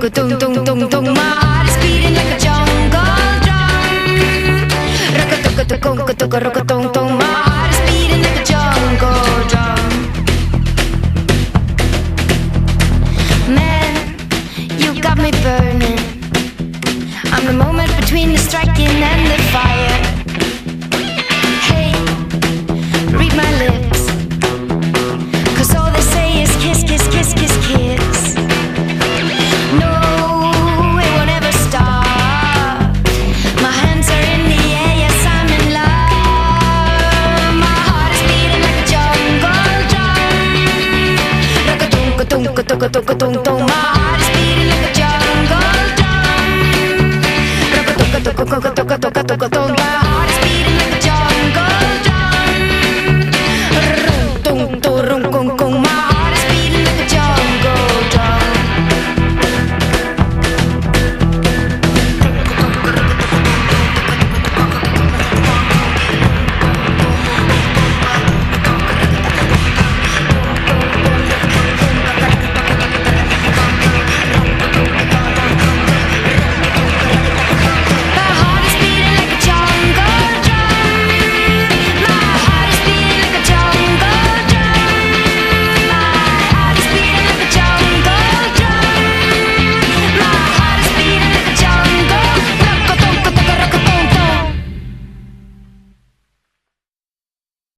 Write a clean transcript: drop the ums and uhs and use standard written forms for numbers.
tung tung tung tung. My heart is beating like a jungle drum. Rock a tung tung. My heart is beating like a jungle drum. Man, you got me burning. I'm the moment between the striking and the fire. Hey, read my lips, 'cause all they say is kiss, kiss, kiss, kiss, kiss. No, it won't ever stop. My hands are in the air, yes, I'm in love. My heart is beating like a jungle drum. Rock-a-tung-ka-tung-ka-tung-ka-tung-ka-tung. My heart is beating like a jungle drum. Rock-a-tung-ka-tung-ka-tung-ka-tung-ka-tung.